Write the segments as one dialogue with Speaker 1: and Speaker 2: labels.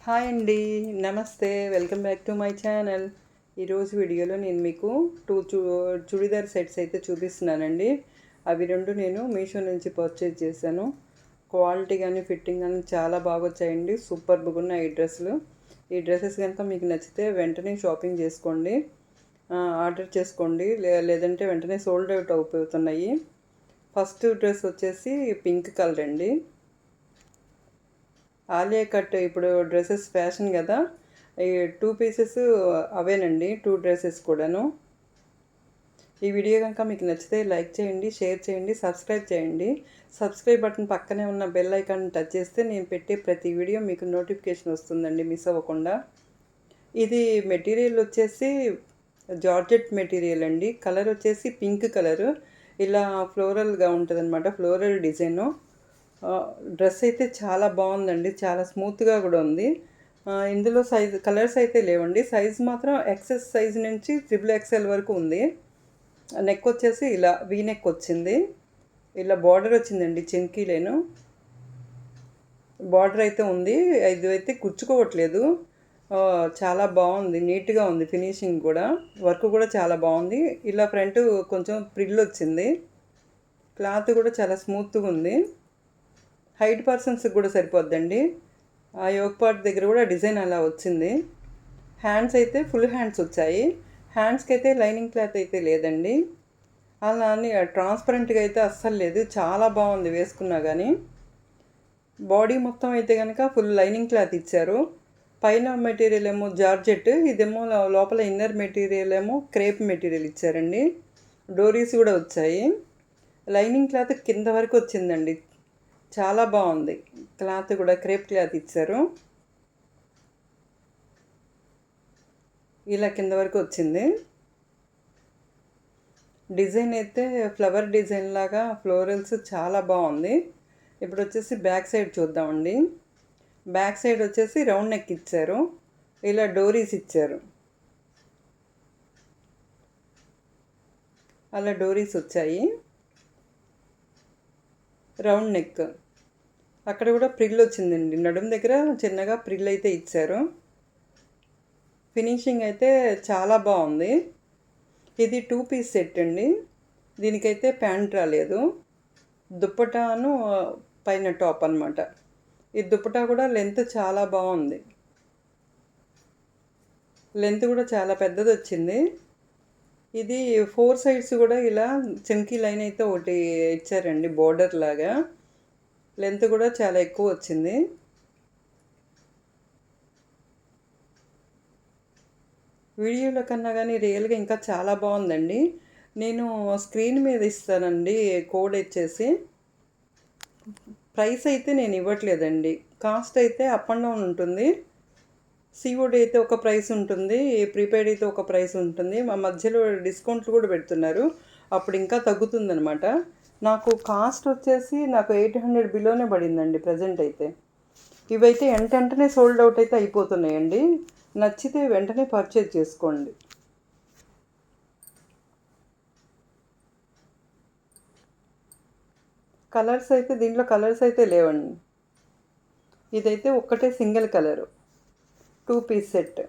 Speaker 1: Hi అండి. నమస్తే. Welcome back to my channel. ఈరోజు వీడియోలో నేను మీకు చుడిదార్ సెట్స్ అయితే చూపిస్తున్నానండి. అవి రెండు నేను మీషో నుంచి పర్చేజ్ చేశాను. క్వాలిటీ కానీ ఫిట్టింగ్ కానీ చాలా బాగా వచ్చాయండి. సూపర్గా ఉన్నాయి ఈ డ్రెస్సులు. ఈ డ్రెస్సెస్ కనుక మీకు నచ్చితే వెంటనే షాపింగ్ చేసుకోండి, ఆర్డర్ చేసుకోండి. లేదంటే వెంటనే సోల్డ్ అవుట్ అయిపోతున్నాయి. ఫస్ట్ డ్రెస్ వచ్చేసి పింక్ కలర్ అండి. ఆలియా కట్ ఇప్పుడు డ్రెస్సెస్ ఫ్యాషన్ కదా, ఈ 2 పీసెస్ అవేనండి. 2 డ్రెస్సెస్ కూడాను. ఈ వీడియో కనుక మీకు నచ్చితే లైక్ చేయండి, షేర్ చేయండి, సబ్స్క్రైబ్ చేయండి. సబ్స్క్రైబ్ బటన్ పక్కనే ఉన్న బెల్ ఐకాన్ టచ్ చేస్తే నేను పెట్టే ప్రతి వీడియో మీకు నోటిఫికేషన్ వస్తుందండి, మిస్ అవ్వకుండా. ఇది మెటీరియల్ వచ్చేసి జార్జెట్ మెటీరియల్ అండి. కలర్ వచ్చేసి పింక్ కలరు. ఇలా ఫ్లోరల్గా ఉంటుంది అనమాట, ఫ్లోరల్ డిజైను. డ్రెస్ అయితే చాలా బాగుందండి, చాలా స్మూత్గా కూడా ఉంది. ఇందులో కలర్స్ అయితే లేవండి. సైజ్ మాత్రం ఎక్సెస్ సైజ్ నుంచి XXL వరకు ఉంది. నెక్ వచ్చేసి ఇలా వీ నెక్ వచ్చింది. ఇలా బార్డర్ వచ్చిందండి, చెంకీలేను బార్డర్ అయితే ఉంది. ఇది అయితే కుచ్చుకోవట్లేదు. చాలా బాగుంది, నీట్గా ఉంది. ఫినిషింగ్ కూడా, వర్క్ కూడా చాలా బాగుంది. ఇలా ఫ్రంట్ కొంచెం ప్రిల్ వచ్చింది. క్లాత్ కూడా చాలా స్మూత్గా ఉంది. హైట్ పర్సన్స్కి కూడా సరిపోద్దండి. ఆ యోక్ పార్ట్ దగ్గర కూడా డిజైన్ అలా వచ్చింది. హ్యాండ్స్ అయితే ఫుల్ హ్యాండ్స్ వచ్చాయి. హ్యాండ్స్కి అయితే లైనింగ్ క్లాత్ అయితే లేదండి. అలా అని ట్రాన్స్పరెంట్గా అయితే అస్సలు లేదు. చాలా బాగుంది వేసుకున్నా కానీ. బాడీ మొత్తం అయితే కనుక ఫుల్ లైనింగ్ క్లాత్ ఇచ్చారు. పైన మెటీరియల్ ఏమో జార్జెట్, ఇదేమో లోపల ఇన్నర్ మెటీరియల్ ఏమో క్రేప్ మెటీరియల్ ఇచ్చారండి. డోరీస్ కూడా వచ్చాయి. లైనింగ్ క్లాత్ కింద వరకు వచ్చిందండి. చాలా బాగుంది. క్లాత్ కూడా క్రేప్ క్లాత్ ఇచ్చారు. ఇలా కింద వరకు వచ్చింది. డిజైన్ అయితే ఫ్లవర్ డిజైన్ లాగా ఫ్లోరల్స్ చాలా బాగుంది. ఇప్పుడు వచ్చేసి బ్యాక్ సైడ్ చూద్దామండి. బ్యాక్ సైడ్ వచ్చేసి రౌండ్ నెక్ ఇచ్చారు. ఇలా డోరీస్ ఇచ్చారు. అలా డోరీస్ వచ్చాయి. రౌండ్ నెక్, అక్కడ కూడా ప్రిల్ వచ్చిందండి. నడుము దగ్గర చిన్నగా ప్రిల్ అయితే ఇచ్చారు. ఫినిషింగ్ అయితే చాలా బాగుంది. ఇది 2 పీస్ సెట్ అండి. దీనికైతే ప్యాంట్ రాలేదు. దుప్పటాను పైన టాప్ అనమాట. ఈ దుప్పటా కూడా లెంత్ చాలా బాగుంది. లెంత్ కూడా చాలా పెద్దది వచ్చింది. ఇది 4 సైడ్స్ కూడా ఇలా చంకీ లైన్ అయితే ఒకటి ఇచ్చారండి, బోర్డర్ లాగా. లెంత్ కూడా చాలా ఎక్కువ వచ్చింది. వీడియోలో కన్నా కానీ రియల్గా ఇంకా చాలా బాగుందండి. నేను స్క్రీన్ మీద ఇస్తానండి కోడ్ ఇచ్చేసి. ప్రైస్ అయితే నేను ఇవ్వట్లేదండి. కాస్ట్ అయితే అప్ అండ్ డౌన్ ఉంటుంది. సిఓడి అయితే ఒక ప్రైస్ ఉంటుంది, ప్రీపెయిడ్ అయితే ఒక ప్రైస్ ఉంటుంది. మా మధ్యలో డిస్కౌంట్లు కూడా పెడుతున్నారు, అప్పుడు ఇంకా తగ్గుతుందనమాట. నాకు కాస్ట్ వచ్చేసి 800 బిలోనే పడిందండి ప్రజెంట్ అయితే. ఇవైతే వెంటనే సోల్డ్ అవుట్ అయితే అయిపోతున్నాయండి. నచ్చితే వెంటనే పర్చేజ్ చేసుకోండి. కలర్స్ అయితే దీంట్లో కలర్స్ అయితే లేవండి. ఇదైతే ఒక్కటే సింగిల్ కలరు, 2 పీస్ సెట్.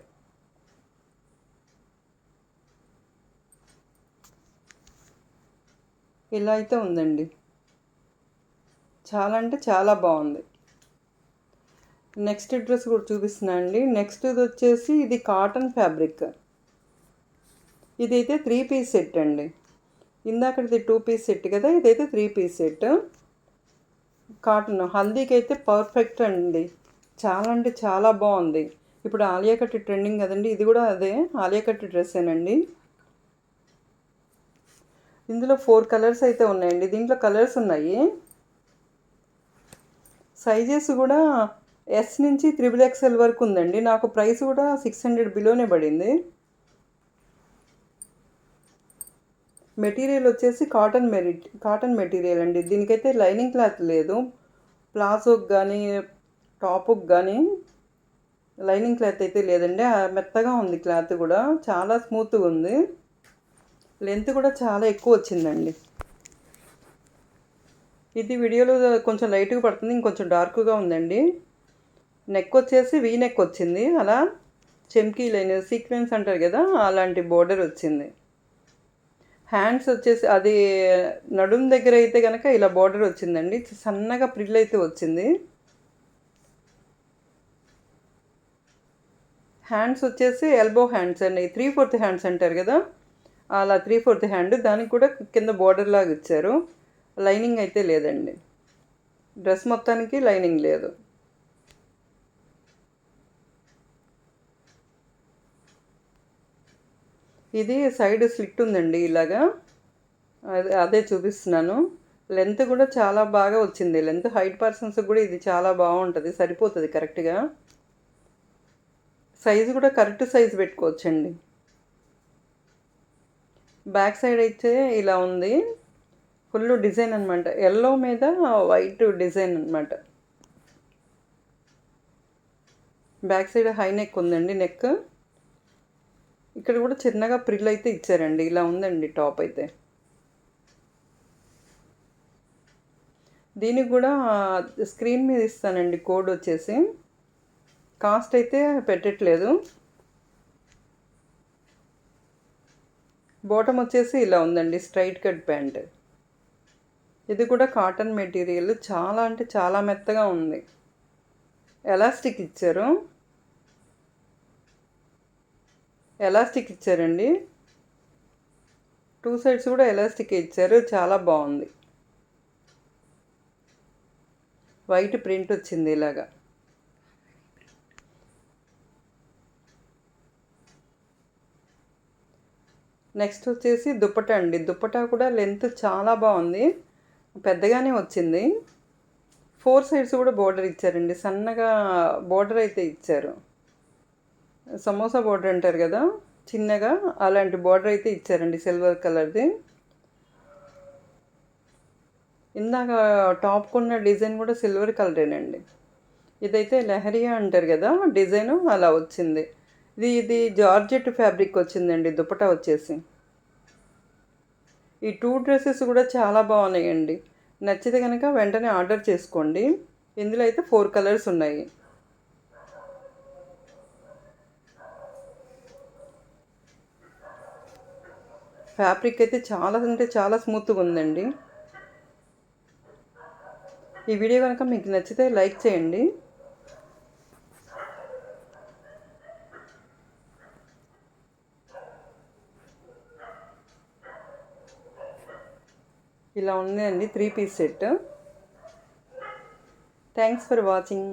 Speaker 1: ఇలా అయితే ఉందండి. చాలా అంటే చాలా బాగుంది. నెక్స్ట్ డ్రెస్ కూడా చూపిస్తున్నా అండి. నెక్స్ట్ వచ్చేసి ఇది కాటన్ ఫ్యాబ్రిక్. ఇదైతే 3 పీస్ సెట్ అండి. ఇందాకది 2 పీస్ సెట్ కదా, ఇదైతే 3 పీస్ సెట్. కాటన్ హల్దీకి అయితే పర్ఫెక్ట్ అండి. చాలా అంటే చాలా బాగుంది. ఇప్పుడు ఆలియా కట్ ట్రెండింగ్ కదండి, ఇది కూడా అదే ఆలియా కట్ డ్రెస్సేనండి. ఇందులో 4 కలర్స్ అయితే ఉన్నాయండి. దీంట్లో కలర్స్ ఉన్నాయి. సైజెస్ కూడా S నుంచి XXL వరకు ఉందండి. నాకు ప్రైస్ కూడా 600 బిలోనే పడింది. మెటీరియల్ వచ్చేసి కాటన్ మెటీరియల్ అండి. దీనికైతే లైనింగ్ క్లాత్ లేదు. ప్లాజోకి కానీ టాపుకి కానీ లైనింగ్ క్లాత్ అయితే లేదండి. మెత్తగా ఉంది క్లాత్ కూడా, చాలా స్మూత్గా ఉంది. లెంత్ కూడా చాలా ఎక్కువ వచ్చిందండి. ఇది వీడియోలో కొంచెం లైట్గా పడుతుంది, ఇంకొంచెం డార్క్గా ఉందండి. నెక్ వచ్చేసి వీ నెక్ వచ్చింది. అలా చెమ్కీ లైన్ సీక్వెన్స్ అంటారు కదా, అలాంటి బోర్డర్ వచ్చింది. హ్యాండ్స్ వచ్చేసి అది నడుం దగ్గర అయితే కనుక ఇలా బోర్డర్ వచ్చిందండి. సన్నగా ప్రిల్ అయితే వచ్చింది. హ్యాండ్స్ వచ్చేసి ఎల్బో హ్యాండ్స్ అండి, 3/4 హ్యాండ్స్ అంటారు కదా, అలా 3/4 హ్యాండ్. దానికి కూడా కింద బోర్డర్ లాగా ఇచ్చారు. లైనింగ్ అయితే లేదండి, డ్రెస్ మొత్తానికి లైనింగ్ లేదు. ఇది సైడ్ స్లిట్ ఉందండి ఇలాగా, అదే చూపిస్తున్నాను. లెంత్ కూడా చాలా బాగా వచ్చింది. లెంత్ హైట్ పర్సన్స్ కూడా ఇది చాలా బాగుంటుంది, సరిపోతుంది కరెక్ట్గా. సైజు కూడా కరెక్ట్ సైజు పెట్టుకోవచ్చండి. బ్యాక్ సైడ్ అయితే ఇలా ఉంది, ఫుల్ డిజైన్ అనమాట. ఎల్లో మీద వైట్ డిజైన్ అనమాట. బ్యాక్ సైడ్ హై నెక్ ఉందండి, నెక్ ఇక్కడ కూడా చిన్నగా ప్రిల్ అయితే ఇచ్చారండి. ఇలా ఉందండి టాప్ అయితే. దీనికి కూడా స్క్రీన్ మీద ఇస్తానండి కోడ్ వచ్చేసి. కాస్ట్ అయితే పెట్టట్లేదు. బాటమ్ వచ్చేసి ఇలా ఉందండి, స్ట్రైట్ కట్ ప్యాంట్. ఇది కూడా కాటన్ మెటీరియల్, చాలా అంటే చాలా మెత్తగా ఉంది. ఎలాస్టిక్ ఇచ్చారు, ఎలాస్టిక్ ఇచ్చారండి. 2 సైడ్స్ కూడా ఎలాస్టిక్ ఇచ్చారు, చాలా బాగుంది. వైట్ ప్రింట్ వచ్చింది ఇలాగా. నెక్స్ట్ వచ్చేసి దుప్పటా అండి. దుప్పటా కూడా లెంత్ చాలా బాగుంది, పెద్దగానే వచ్చింది. 4 సైడ్స్ కూడా బోర్డర్ ఇచ్చారండి, సన్నగా బోర్డర్ అయితే ఇచ్చారు. సమోసా బోర్డర్ అంటారు కదా, చిన్నగా అలాంటి బోర్డర్ అయితే ఇచ్చారండి, సిల్వర్ కలర్ది. ఇందాక టాప్ కొన్న డిజైన్ కూడా సిల్వర్ కలరేనండి. ఇదైతే లెహరియా అంటారు కదా, డిజైను అలా వచ్చింది. ఇది జార్జెట్ ఫ్యాబ్రిక్ వచ్చిందండి దుపట్టా వచ్చేసి. ఈ 2 డ్రెస్సెస్ కూడా చాలా బాగున్నాయండి. నచ్చితే కనుక వెంటనే ఆర్డర్ చేసుకోండి. ఇందులో అయితే 4 కలర్స్ ఉన్నాయి. ఫ్యాబ్రిక్ అయితే చాలా అంటే చాలా స్మూత్గా ఉందండి. ఈ వీడియో కనుక మీకు నచ్చితే లైక్ చేయండి. ఇలా ఉందండి 3 piece set. Thanks for watching.